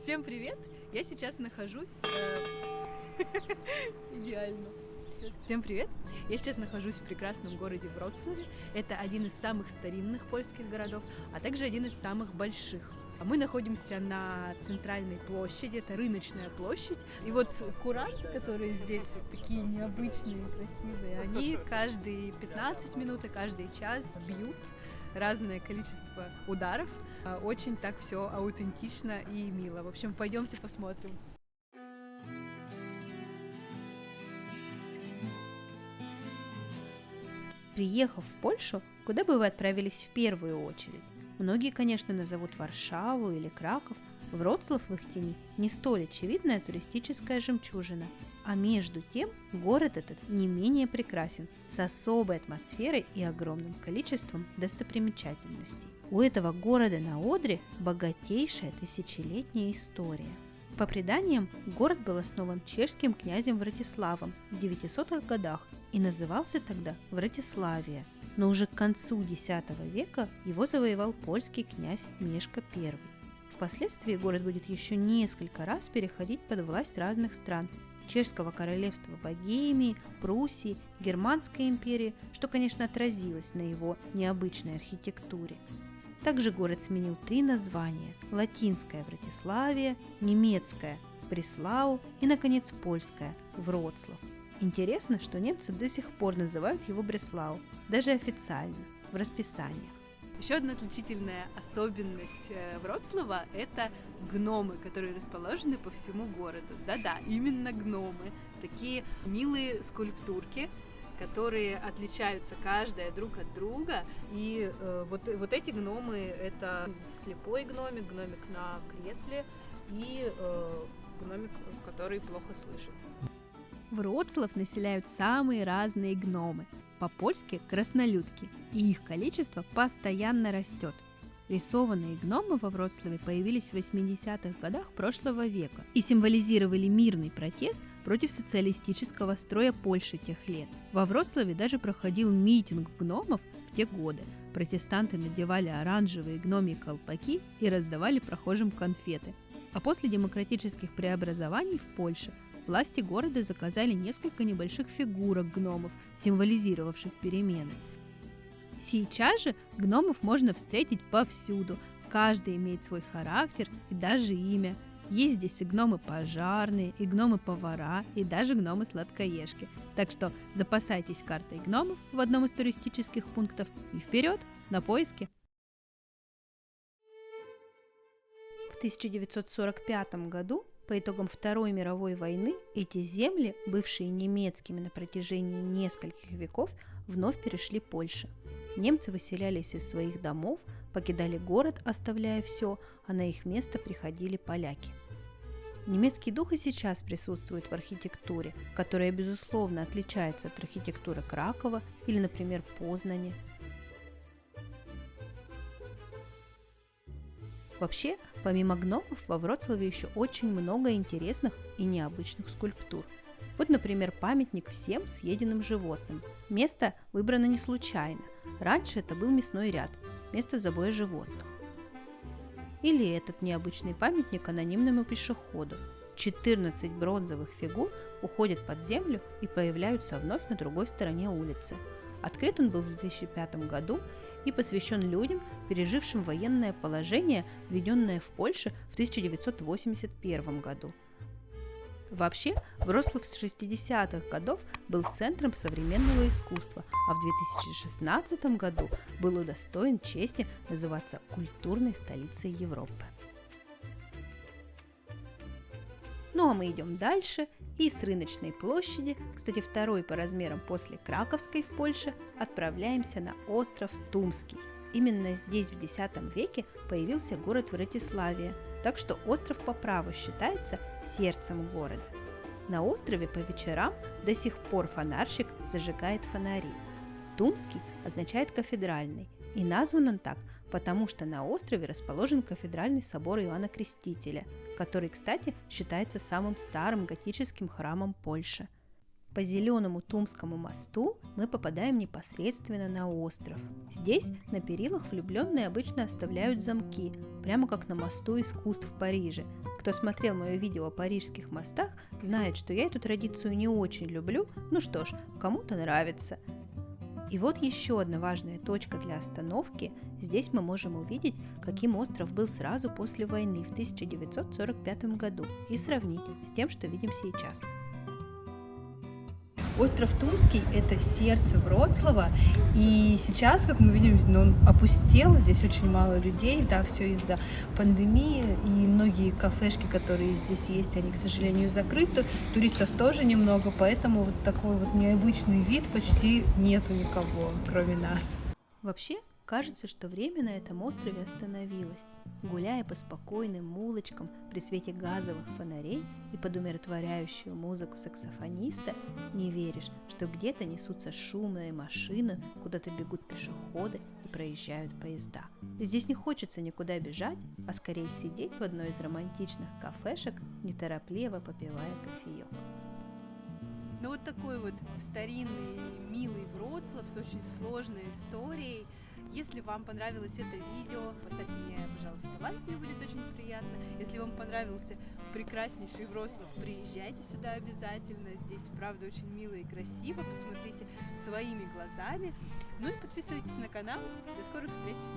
Всем привет! Я сейчас нахожусь... Идеально. Всем привет! Я сейчас нахожусь в прекрасном городе Вроцлаве. Это один из самых старинных польских городов, а также один из самых больших. Мы находимся на центральной площади, это рыночная площадь. И вот куранты, которые здесь такие необычные, красивые, они каждые 15 минут и каждый час бьют разное количество ударов. Очень так все аутентично и мило. В общем, пойдемте посмотрим. Приехав в Польшу, куда бы вы отправились в первую очередь? Многие, конечно, назовут Варшаву или Краков. Вроцлав в их тени не столь очевидная туристическая жемчужина. А между тем, город этот не менее прекрасен, с особой атмосферой и огромным количеством достопримечательностей. У этого города на Одре богатейшая тысячелетняя история. По преданиям, город был основан чешским князем Вратиславом в 900-х годах и назывался тогда Вратиславия. Но уже к концу X века его завоевал польский князь Мешко I. Впоследствии город будет еще несколько раз переходить под власть разных стран – Чешского королевства Богемии, Пруссии, Германской империи, что, конечно, отразилось на его необычной архитектуре. Также город сменил 3 названия – латинское Вратиславия, немецкое Бреслау и, наконец, польское Вроцлав. Интересно, что немцы до сих пор называют его Бреслау, даже официально, в расписаниях. Еще одна отличительная особенность Вроцлава – это гномы, которые расположены по всему городу. Да-да, именно гномы. Такие милые скульптурки, которые отличаются каждая друг от друга. И вот эти гномы – это слепой гномик, гномик на кресле и гномик, который плохо слышит. Вроцлав населяют самые разные гномы, по-польски краснолюдки, и их количество постоянно растет. Рисованные гномы во Вроцлаве появились в 80-х годах прошлого века и символизировали мирный протест против социалистического строя Польши тех лет. Во Вроцлаве даже проходил митинг гномов в те годы. Протестанты надевали оранжевые гномьи колпаки и раздавали прохожим конфеты. А после демократических преобразований в Польше власти города заказали несколько небольших фигурок гномов, символизировавших перемены. Сейчас же гномов можно встретить повсюду. Каждый имеет свой характер и даже имя. Есть здесь и гномы пожарные, и гномы-повара, и даже гномы-сладкоежки. Так что запасайтесь картой гномов в одном из туристических пунктов и вперед на поиски. В 1945 году по итогам Второй мировой войны эти земли, бывшие немецкими на протяжении нескольких веков, вновь перешли Польше. Немцы выселялись из своих домов, покидали город, оставляя все, а на их место приходили поляки. Немецкий дух и сейчас присутствует в архитектуре, которая, безусловно, отличается от архитектуры Кракова или, например, Познани. Вообще, помимо гномов, во Вроцлаве еще очень много интересных и необычных скульптур. Вот, например, памятник всем съеденным животным. Место выбрано не случайно. Раньше это был мясной ряд, место забоя животных. Или этот необычный памятник анонимному пешеходу. 14 бронзовых фигур уходят под землю и появляются вновь на другой стороне улицы. Открыт он был в 2005 году и посвящен людям, пережившим военное положение, введенное в Польше в 1981 году. Вообще, Вроцлав с 60-х годов был центром современного искусства, а в 2016 году был удостоен чести называться культурной столицей Европы. Ну а мы идем дальше и с рыночной площади, кстати, второй по размерам после Краковской в Польше, отправляемся на остров Тумский. Именно здесь в X веке появился город Вратиславия, так что остров по праву считается сердцем города. На острове по вечерам до сих пор фонарщик зажигает фонари. Тумский означает кафедральный, и назван он так, потому что на острове расположен кафедральный собор Иоанна Крестителя, который, кстати, считается самым старым готическим храмом Польши. По зеленому Тумскому мосту мы попадаем непосредственно на остров. Здесь на перилах влюбленные обычно оставляют замки, прямо как на мосту искусств в Париже. Кто смотрел мое видео о парижских мостах, знает, что я эту традицию не очень люблю, ну что ж, кому-то нравится. И вот еще одна важная точка для остановки. Здесь мы можем увидеть, каким остров был сразу после войны в 1945 году и сравнить с тем, что видим сейчас. Остров Тумский – это сердце Вроцлава, и сейчас, как мы видим, он опустел, здесь очень мало людей, да, все из-за пандемии, и многие кафешки, которые здесь есть, они, к сожалению, закрыты, туристов тоже немного, поэтому вот такой вот необычный вид почти нету никого, кроме нас. Вообще, кажется, что время на этом острове остановилось. Гуляя по спокойным улочкам при свете газовых фонарей и под умиротворяющую музыку саксофониста, не веришь, что где-то несутся шумные машины, куда-то бегут пешеходы и проезжают поезда. Здесь не хочется никуда бежать, а скорее сидеть в одной из романтичных кафешек, неторопливо попивая кофеек. Ну вот такой вот старинный, милый Вроцлав с очень сложной историей. Если вам понравилось это видео, поставьте мне, пожалуйста, лайк, мне будет очень приятно. Если вам понравился прекраснейший Вроцлав, приезжайте сюда обязательно. Здесь, правда, очень мило и красиво. Посмотрите своими глазами. Ну и подписывайтесь на канал. До скорых встреч!